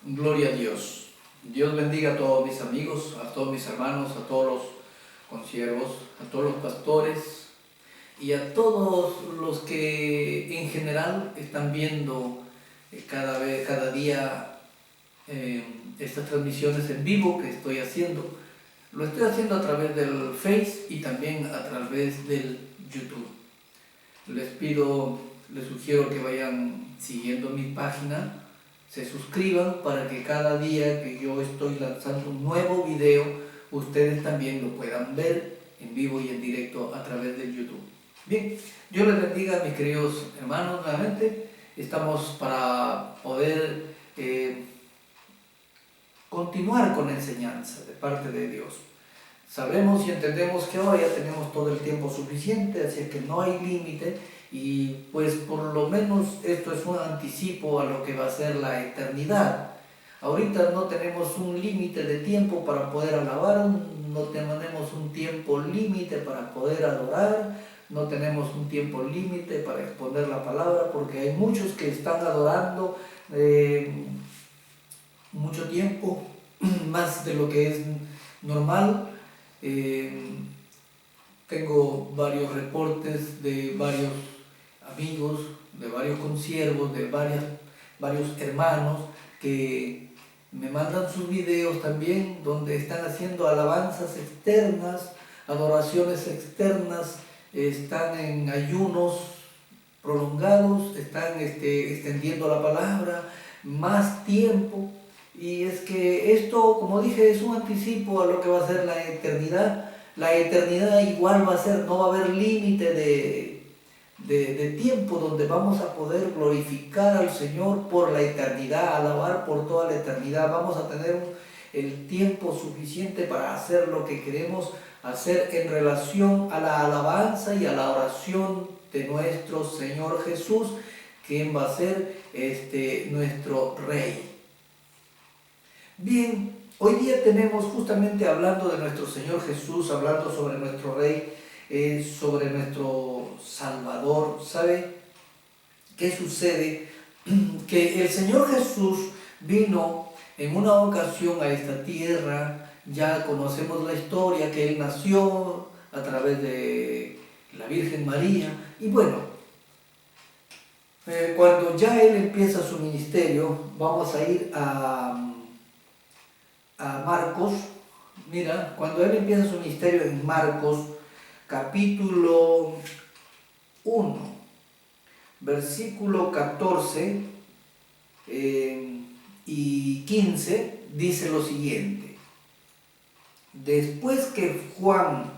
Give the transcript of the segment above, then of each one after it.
Gloria a Dios. Dios bendiga a todos mis amigos, a todos mis hermanos, a todos los consiervos, a todos los pastores y a todos los que en general están viendo cada día estas transmisiones en vivo que estoy haciendo. Lo estoy haciendo a través del Face y también a través del YouTube. Les sugiero que vayan siguiendo mi página, se suscriban para que cada día que yo estoy lanzando un nuevo video, ustedes también lo puedan ver en vivo y en directo a través del YouTube. Bien, Dios les bendiga, mis queridos hermanos, nuevamente. Estamos para poder continuar con la enseñanza de parte de Dios. Sabemos y entendemos que ahora ya tenemos todo el tiempo suficiente, así que no hay límite. Y pues por lo menos esto es un anticipo a lo que va a ser la eternidad. Ahorita no tenemos un límite de tiempo para poder alabar, no tenemos un tiempo límite para poder adorar, no tenemos un tiempo límite para exponer la palabra, porque hay muchos que están adorando mucho tiempo, más de lo que es normal. Tengo varios reportes de varios amigos, de varios consiervos, de varios hermanos que me mandan sus videos también donde están haciendo alabanzas externas, adoraciones externas, están en ayunos prolongados, están extendiendo la palabra más tiempo. Y es que esto, como dije, es un anticipo a lo que va a ser la eternidad. La eternidad igual va a ser, no va a haber límite de tiempo donde vamos a poder glorificar al Señor por la eternidad, alabar por toda la eternidad. Vamos a tener el tiempo suficiente para hacer lo que queremos hacer en relación a la alabanza y a la oración de nuestro Señor Jesús, quien va a ser nuestro Rey. Bien, hoy día tenemos justamente hablando de nuestro Señor Jesús, hablando sobre nuestro Rey, sobre nuestro Salvador. ¿Sabe qué sucede? Que el Señor Jesús vino en una ocasión a esta tierra. Ya conocemos la historia, que Él nació a través de la Virgen María. Y bueno, cuando ya Él empieza su ministerio, vamos a ir a Marcos. Mira, cuando Él empieza su ministerio en Marcos, capítulo 1, versículo 14 y 15, dice lo siguiente: después que Juan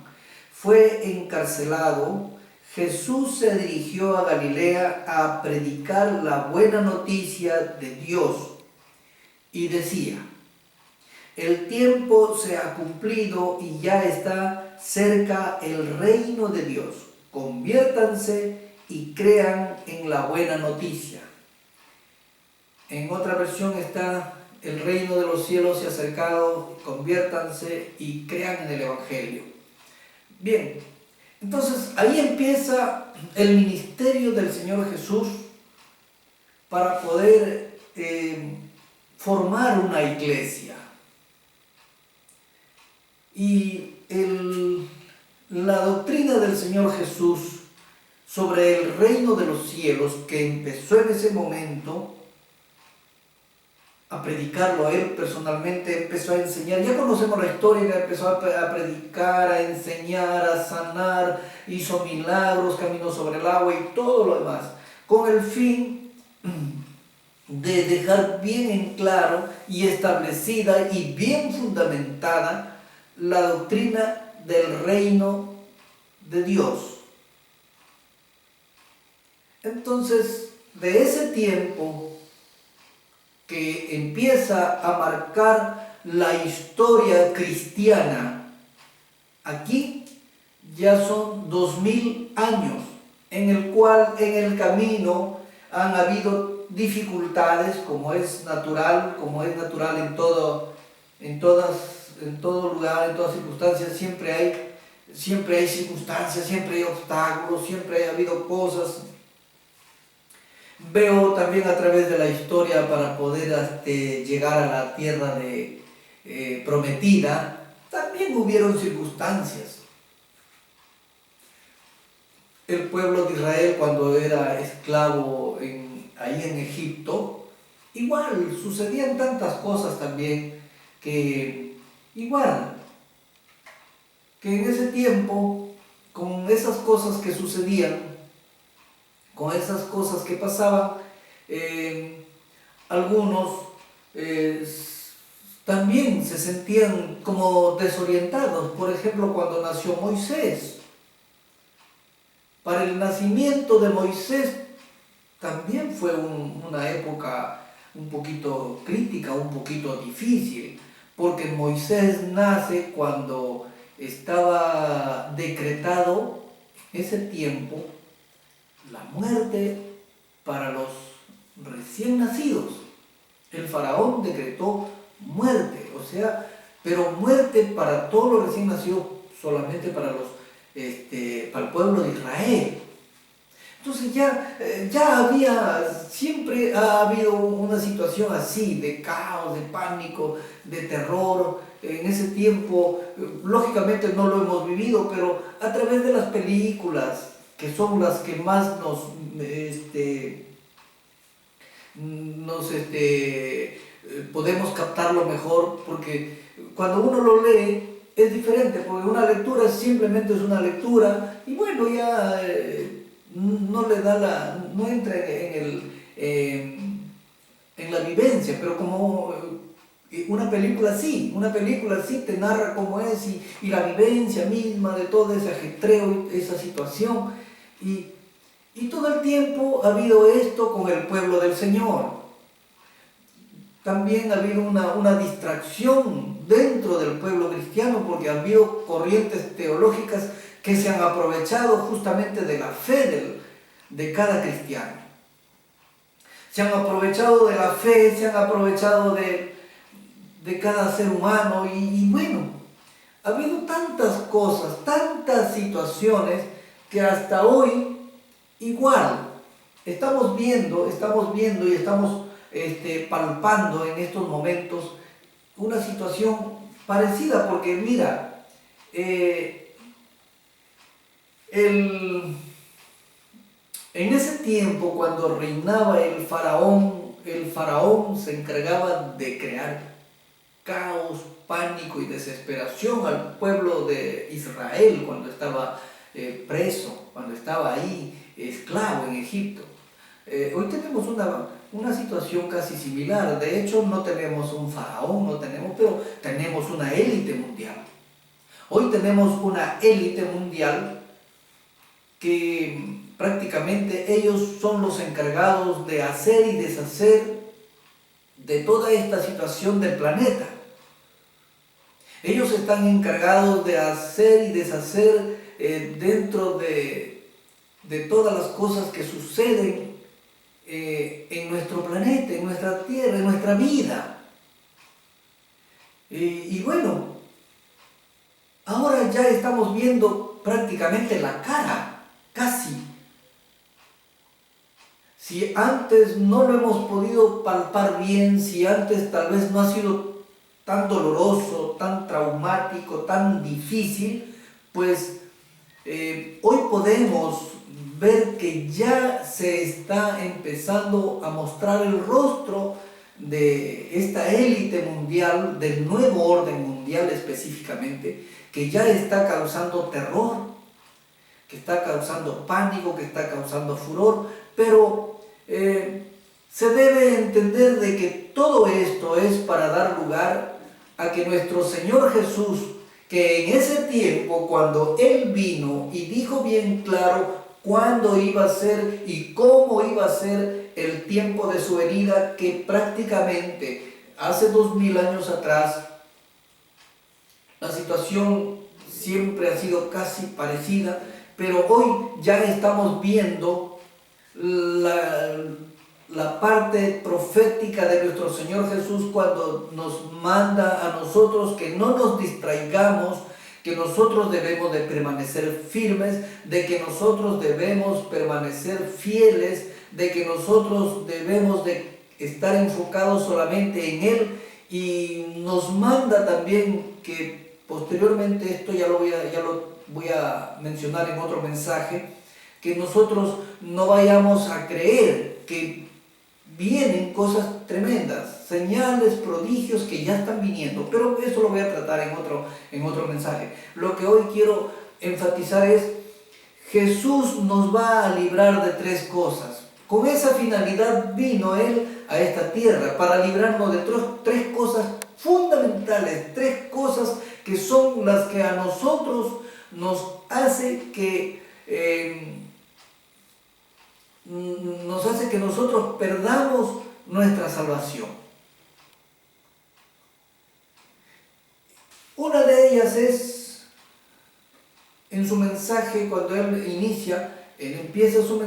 fue encarcelado, Jesús se dirigió a Galilea a predicar la buena noticia de Dios y decía: el tiempo se ha cumplido y ya está cerca el reino de Dios. Conviértanse y crean en la buena noticia. En otra versión está: el reino de los cielos se ha acercado, conviértanse y crean en el Evangelio. Bien, entonces ahí empieza el ministerio del Señor Jesús para poder formar una iglesia. Y la doctrina del Señor Jesús sobre el reino de los cielos, que empezó en ese momento a predicarlo a Él personalmente, empezó a enseñar. Ya conocemos la historia, que empezó a predicar, a enseñar, a sanar, hizo milagros, caminó sobre el agua y todo lo demás, con el fin de dejar bien en claro y establecida y bien fundamentada la doctrina del reino de Dios. Entonces, de ese tiempo que empieza a marcar la historia cristiana, aquí ya son 2000 años en el cual en el camino han habido dificultades, como es natural en todo lugar, en todas circunstancias. Siempre hay circunstancias, siempre hay obstáculos, siempre ha habido cosas Veo también a través de la historia para poder llegar a la tierra prometida, también hubieron circunstancias. El pueblo de Israel, cuando era esclavo ahí en Egipto, igual sucedían tantas cosas también que igual que en ese tiempo, con esas cosas que sucedían, con esas cosas que pasaban, algunos eh, también se sentían como desorientados. Por ejemplo, cuando nació Moisés. Para el nacimiento de Moisés también fue una época un poquito crítica, un poquito difícil, porque Moisés nace cuando estaba decretado ese tiempo la muerte para los recién nacidos. El faraón decretó muerte, o sea, pero muerte para todos los recién nacidos, solamente para para el pueblo de Israel. Entonces siempre ha habido una situación así, de caos, de pánico, de terror. En ese tiempo, lógicamente no lo hemos vivido, pero a través de las películas, que son las que más podemos captarlo mejor, porque cuando uno lo lee es diferente, porque una lectura simplemente es una lectura y bueno, ya no entra en la vivencia, pero como una película sí te narra cómo es y la vivencia misma de todo ese ajetreo, esa situación, y todo el tiempo ha habido esto con el pueblo del Señor. También ha habido una distracción dentro del pueblo cristiano, porque ha habido corrientes teológicas que se han aprovechado justamente de la fe de cada cristiano. Se han aprovechado de la fe, se han aprovechado de cada ser humano y bueno, ha habido tantas cosas, tantas situaciones que hasta hoy igual estamos viendo y estamos palpando en estos momentos una situación parecida, porque mira, en ese tiempo cuando reinaba el faraón se encargaba de crear caos, pánico y desesperación al pueblo de Israel cuando estaba preso, cuando estaba ahí esclavo en Egipto. Hoy tenemos una situación casi similar. De hecho, no tenemos un faraón, pero tenemos una élite mundial. Hoy tenemos una élite mundial que prácticamente ellos son los encargados de hacer y deshacer de toda esta situación del planeta. Ellos están encargados de hacer y deshacer dentro de todas las cosas que suceden en nuestro planeta, en nuestra tierra, en nuestra vida. Y bueno, ahora ya estamos viendo prácticamente la cara, casi. Si antes no lo hemos podido palpar bien, si antes tal vez no ha sido tan doloroso, tan traumático, tan difícil, pues hoy podemos ver que ya se está empezando a mostrar el rostro de esta élite mundial, del nuevo orden mundial específicamente, que ya está causando terror, que está causando pánico, que está causando furor, pero se debe entender de que todo esto es para dar lugar a que nuestro Señor Jesús, que en ese tiempo cuando Él vino y dijo bien claro cuándo iba a ser y cómo iba a ser el tiempo de su venida, que prácticamente hace 2000 años atrás la situación siempre ha sido casi parecida, pero hoy ya estamos viendo la parte profética de nuestro Señor Jesús cuando nos manda a nosotros que no nos distraigamos, que nosotros debemos de permanecer firmes, de que nosotros debemos permanecer fieles, de que nosotros debemos de estar enfocados solamente en Él, y nos manda también que posteriormente, esto ya lo voy a mencionar en otro mensaje, que nosotros no vayamos a creer que vienen cosas tremendas, señales, prodigios que ya están viniendo, pero eso lo voy a tratar en otro mensaje. Lo que hoy quiero enfatizar es: Jesús nos va a librar de tres cosas. Con esa finalidad vino Él a esta tierra, para librarnos de tres cosas fundamentales, tres cosas que son las que a nosotros nos hace que nosotros perdamos nuestra salvación. Una de ellas es en su mensaje, cuando Él inicia, Él empieza su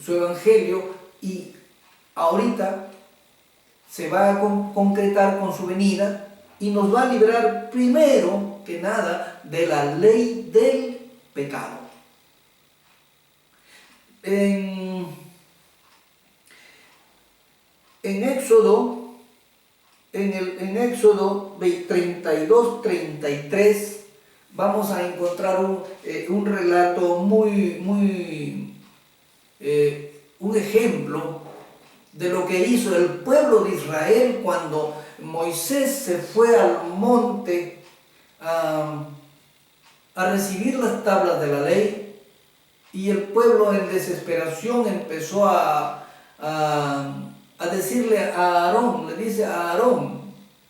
evangelio, y ahorita se va a concretar con su venida, y nos va a librar primero que nada de la ley del pecado. En Éxodo, en Éxodo 32, 33, vamos a encontrar un relato un ejemplo de lo que hizo el pueblo de Israel cuando Moisés se fue al monte a recibir las tablas de la ley, y el pueblo en desesperación empezó a decirle a Aarón, le dice a Aarón: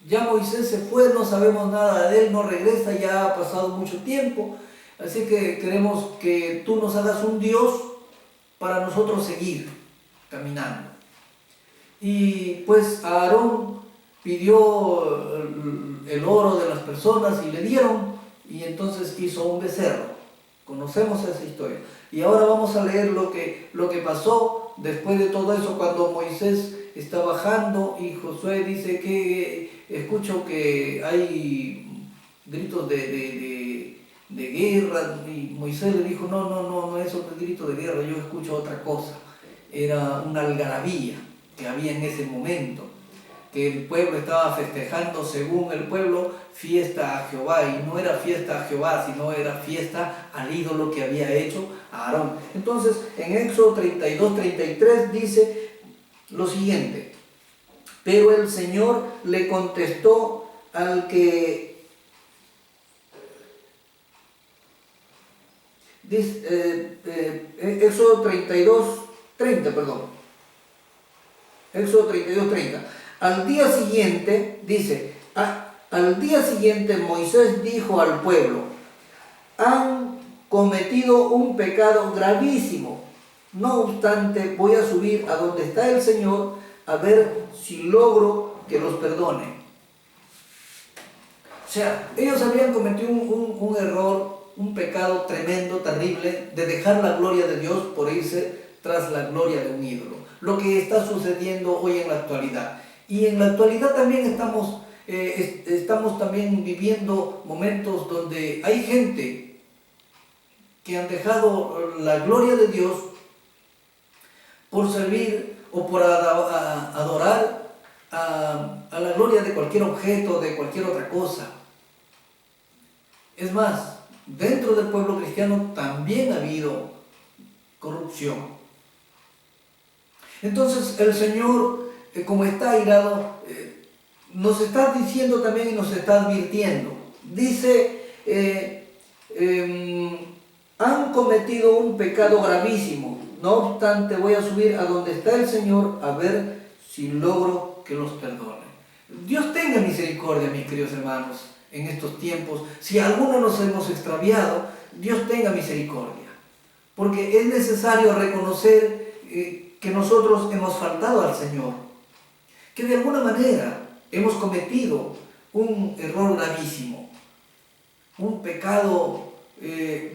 ya Moisés se fue, no sabemos nada de él, no regresa, ya ha pasado mucho tiempo, así que queremos que tú nos hagas un Dios para nosotros seguir caminando. Y pues Aarón pidió el oro de las personas y le dieron, y entonces hizo un becerro. Conocemos esa historia. Y ahora vamos a leer lo que pasó después de todo eso, cuando Moisés está bajando y Josué dice que escucho que hay gritos de guerra, y Moisés le dijo: no, eso no es grito de guerra, yo escucho otra cosa. Era una algarabía que había en ese momento, que el pueblo estaba festejando, según el pueblo, fiesta a Jehová, y no era fiesta a Jehová, sino era fiesta al ídolo que había hecho Aarón. Entonces, en Éxodo 32, 33 dice lo siguiente: pero el Señor le contestó al que... Éxodo 32, 30, perdón. Éxodo 32, 30. Al día siguiente, dice, al día siguiente Moisés dijo al pueblo: han cometido un pecado gravísimo. No obstante, voy a subir a donde está el Señor a ver si logro que los perdone. O sea, ellos habían cometido un error, un pecado tremendo, terrible, de dejar la gloria de Dios por irse tras la gloria de un ídolo. Lo que está sucediendo hoy en la actualidad. Y en la actualidad también estamos también viviendo momentos donde hay gente que han dejado la gloria de Dios por servir o por adorar a la gloria de cualquier objeto, de cualquier otra cosa. Es más, dentro del pueblo cristiano también ha habido corrupción. Entonces el Señor, como está airado, nos está diciendo también y nos está advirtiendo. Dice, han cometido un pecado gravísimo. No obstante, voy a subir a donde está el Señor a ver si logro que los perdone. Dios tenga misericordia, mis queridos hermanos, en estos tiempos. Si alguno nos hemos extraviado, Dios tenga misericordia. Porque es necesario reconocer que nosotros hemos faltado al Señor, que de alguna manera hemos cometido un error gravísimo, un pecado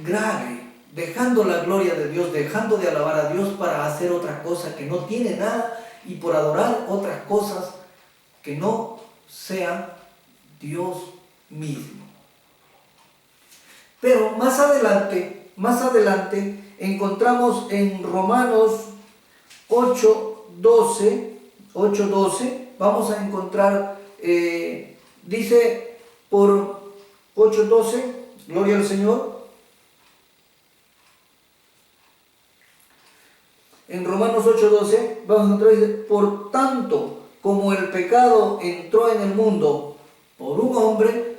grave, dejando la gloria de Dios, dejando de alabar a Dios para hacer otra cosa que no tiene nada, y por adorar otras cosas que no sean Dios mismo. Pero más adelante encontramos en Romanos 8:12, vamos a encontrar, dice por 8:12, gloria al Señor. En Romanos 8:12 vamos a encontrar, dice, por tanto, como el pecado entró en el mundo por un hombre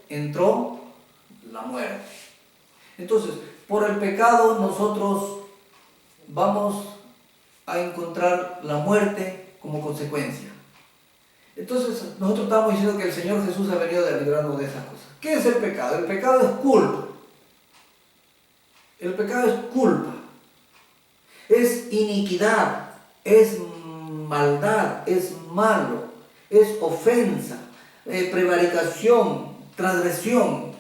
entró la muerte. Entonces, por el pecado nosotros vamos a encontrar la muerte como consecuencia. Entonces, nosotros estamos diciendo que el Señor Jesús ha venido a librarnos de esas cosas. ¿Qué es el pecado? El pecado es culpa. El pecado es culpa. Es iniquidad, es maldad, es malo, es ofensa, prevaricación, transgresión.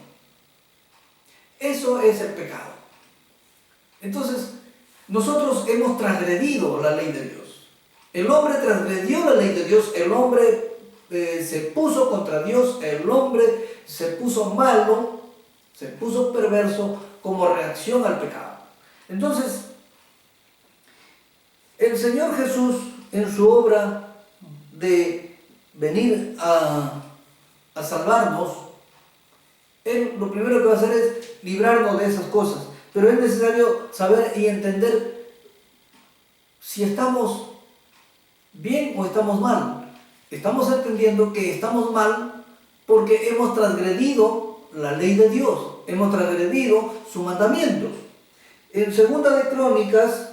Eso es el pecado. Entonces, nosotros hemos transgredido la ley de Dios. El hombre transgredió la ley de Dios, el hombre se puso contra Dios, el hombre se puso malo, se puso perverso como reacción al pecado. Entonces, el Señor Jesús, en su obra de venir a salvarnos, Él lo primero que va a hacer es librarnos de esas cosas. Pero es necesario saber y entender si estamos bien o estamos mal. Estamos entendiendo que estamos mal porque hemos transgredido la ley de Dios, hemos transgredido sus mandamientos. En Segunda de Crónicas,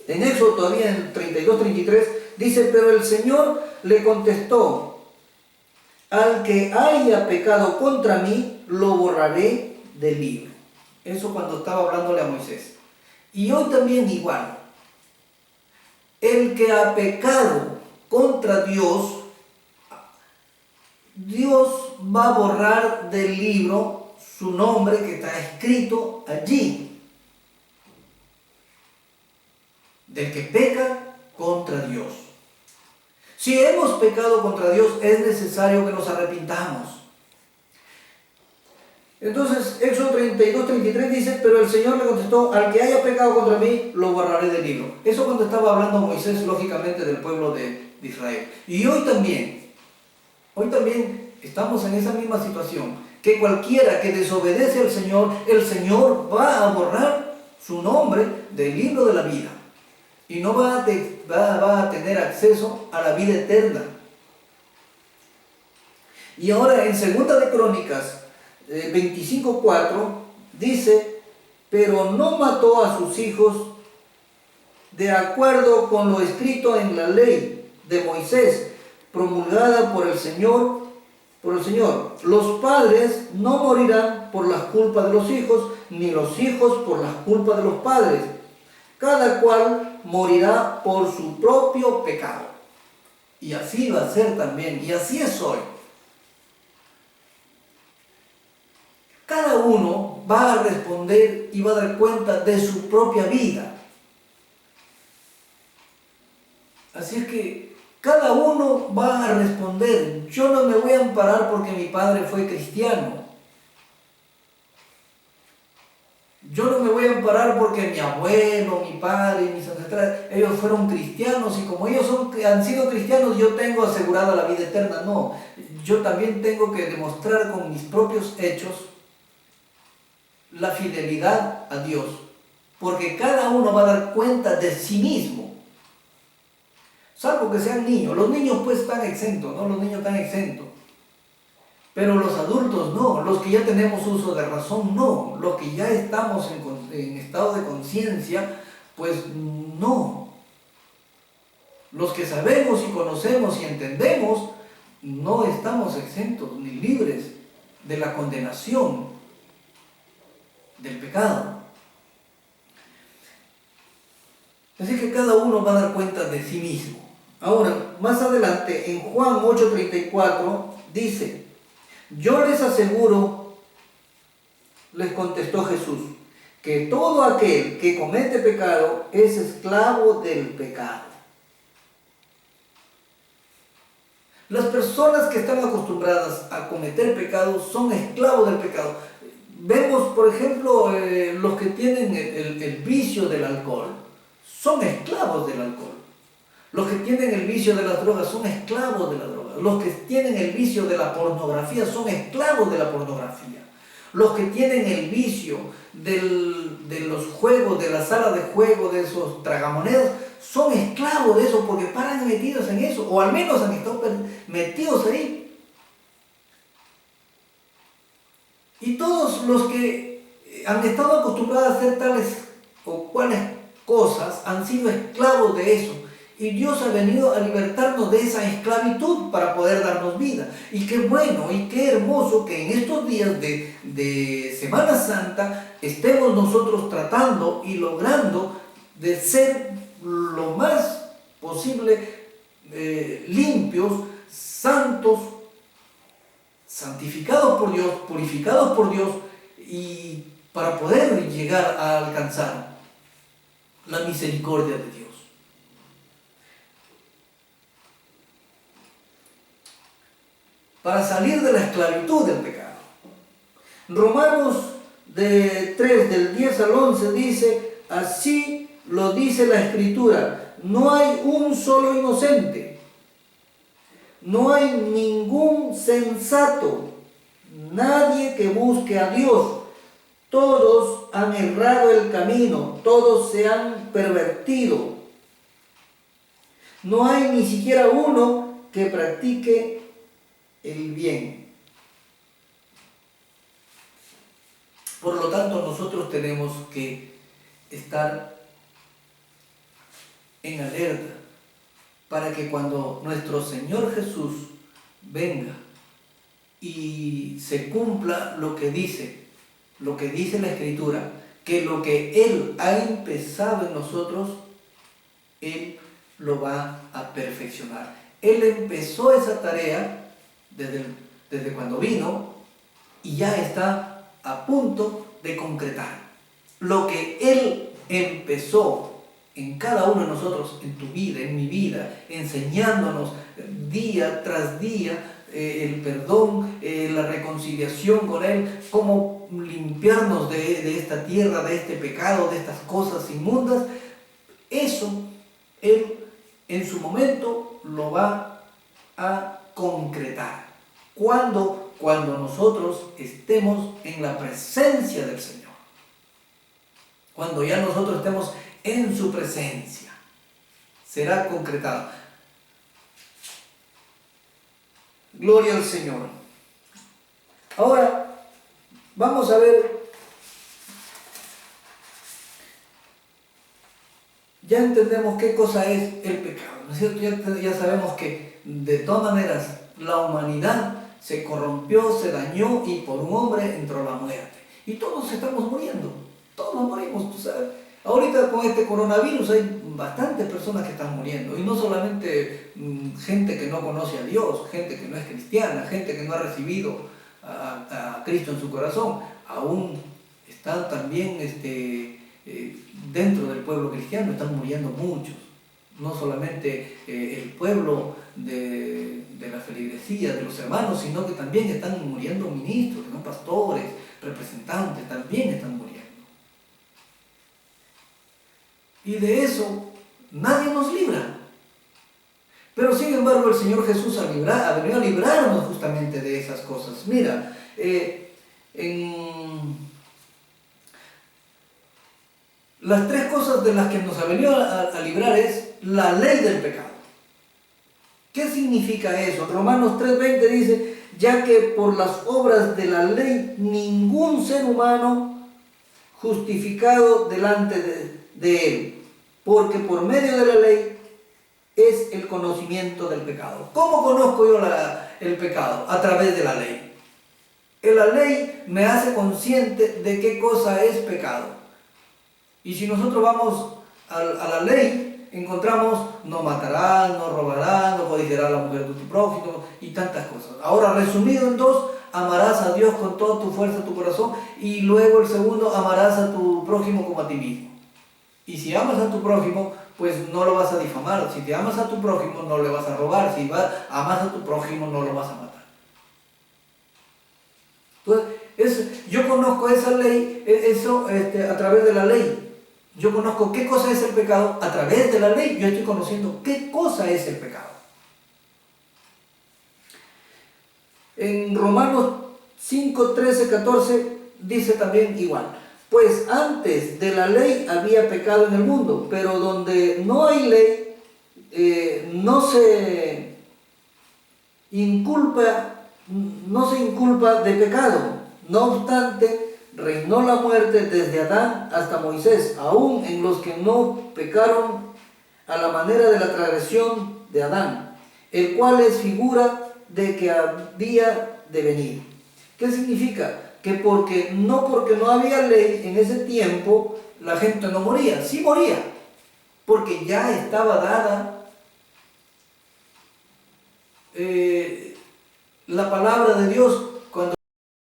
en Éxodo todavía en 32-33, dice, pero el Señor le contestó, al que haya pecado contra mí, lo borraré del libro. Eso cuando estaba hablándole a Moisés. Y hoy también igual. El que ha pecado contra Dios, Dios va a borrar del libro su nombre que está escrito allí. Del que peca contra Dios. Si hemos pecado contra Dios, es necesario que nos arrepintamos. Entonces, Éxodo 32-33 dice, pero el Señor le contestó, al que haya pecado contra mí, lo borraré del libro. Eso cuando estaba hablando Moisés, lógicamente, del pueblo de Israel. Y hoy también estamos en esa misma situación, que cualquiera que desobedece al Señor, el Señor va a borrar su nombre del libro de la vida. Y no va a tener acceso a la vida eterna. Y ahora en Segunda de Crónicas 25:4 dice, pero no mató a sus hijos de acuerdo con lo escrito en la ley de Moisés, promulgada por el Señor. Los padres no morirán por las culpas de los hijos, ni los hijos por las culpas de los padres. Cada cual morirá por su propio pecado. Y así va a ser también, y así es hoy. Cada uno va a responder y va a dar cuenta de su propia vida. Así es que cada uno va a responder. Yo no me voy a amparar porque mi padre fue cristiano. Yo no me voy a amparar porque mi abuelo, mi padre, mis ancestros, ellos fueron cristianos y como ellos han sido cristianos, yo tengo asegurada la vida eterna. No, yo también tengo que demostrar con mis propios hechos la fidelidad a Dios, porque cada uno va a dar cuenta de sí mismo, salvo que sean niños. Los niños pues están exentos, ¿no? Los niños están exentos. Pero los adultos no, los que ya tenemos uso de razón no, los que ya estamos en estado de conciencia, pues no. Los que sabemos y conocemos y entendemos, no estamos exentos ni libres de la condenación del pecado. Así que cada uno va a dar cuenta de sí mismo. Ahora, más adelante, en Juan 8:34, dice, yo les aseguro, les contestó Jesús, que todo aquel que comete pecado es esclavo del pecado. Las personas que están acostumbradas a cometer pecados son esclavos del pecado. Vemos, por ejemplo, los que tienen el vicio del alcohol, son esclavos del alcohol. Los que tienen el vicio de las drogas son esclavos de la droga. Los que tienen el vicio de la pornografía son esclavos de la pornografía. Los que tienen el vicio de los juegos, de la sala de juego, de esos tragamonedas, son esclavos de eso porque paran metidos en eso, o al menos han estado metidos ahí. Y todos los que han estado acostumbrados a hacer tales o cuales cosas han sido esclavos de eso. Y Dios ha venido a libertarnos de esa esclavitud para poder darnos vida. Y qué bueno y qué hermoso que en estos días de Semana Santa estemos nosotros tratando y logrando de ser lo más posible limpios, santos, santificados por Dios, purificados por Dios, y para poder llegar a alcanzar la misericordia de Dios. Para salir de la esclavitud del pecado. Romanos 3, del 10 al 11 dice: así lo dice la Escritura, no hay un solo inocente, no hay ningún sensato, nadie que busque a Dios. Todos han errado el camino, todos se han pervertido. No hay ni siquiera uno que practique el bien. Por lo tanto, nosotros tenemos que estar en alerta para que cuando nuestro Señor Jesús venga y se cumpla lo que dice la Escritura, que lo que Él ha empezado en nosotros, Él lo va a perfeccionar. Él empezó esa tarea desde cuando vino y ya está a punto de concretar. Lo que Él empezó en cada uno de nosotros, en tu vida, en mi vida, enseñándonos día tras día el perdón, la reconciliación con Él, cómo limpiarnos de esta tierra, de este pecado, de estas cosas inmundas. Eso Él en su momento lo va a concretar. ¿Cuándo? Cuando nosotros estemos en la presencia del Señor. Cuando ya nosotros estemos en su presencia, será concretado. Gloria al Señor. Ahora, vamos a ver. Ya entendemos qué cosa es el pecado, ¿no es cierto? Ya sabemos que de todas maneras la humanidad se corrompió, se dañó y por un hombre entró la muerte. Y todos estamos muriendo, todos morimos, tú sabes. Ahorita con este coronavirus hay bastantes personas que están muriendo, y no solamente gente que no conoce a Dios, gente que no es cristiana, gente que no ha recibido a Cristo en su corazón. Aún están también dentro del pueblo cristiano, están muriendo muchos. No solamente el pueblo de la feligresía, de los hermanos, sino que también están muriendo ministros, ¿no? Pastores, representantes, también están muriendo. Y de eso nadie nos libra. Pero sin embargo el Señor Jesús ha venido a librarnos justamente de esas cosas. Mira, las tres cosas de las que nos ha venido a librar es la ley del pecado. ¿Qué significa eso? Romanos 3:20 dice: ya que por las obras de la ley ningún ser humano justificado delante de él, porque por medio de la ley es el conocimiento del pecado. ¿Cómo conozco yo el pecado? A través de la ley. La ley me hace consciente de qué cosa es pecado. Y si nosotros vamos a la ley, encontramos: no matarás, no robarás, no codiciarás a la mujer de tu prójimo, y tantas cosas. Ahora, resumido en dos: amarás a Dios con toda tu fuerza, tu corazón, y luego el segundo: amarás a tu prójimo como a ti mismo. Y si amas a tu prójimo, pues no lo vas a difamar. Si te amas a tu prójimo, no le vas a robar. Si amas a tu prójimo, no lo vas a matar. Entonces, yo conozco esa ley, a través de la ley. Yo conozco qué cosa es el pecado a través de la ley. Yo estoy conociendo qué cosa es el pecado. En Romanos 5, 13, 14 dice también igual. Pues antes de la ley había pecado en el mundo, pero donde no hay ley, no se inculpa de pecado. No obstante, reinó la muerte desde Adán hasta Moisés, aún en los que no pecaron a la manera de la transgresión de Adán, el cual es figura de que había de venir. ¿Qué significa? Que porque no había ley en ese tiempo, la gente no moría. Sí moría, porque ya estaba dada la palabra de Dios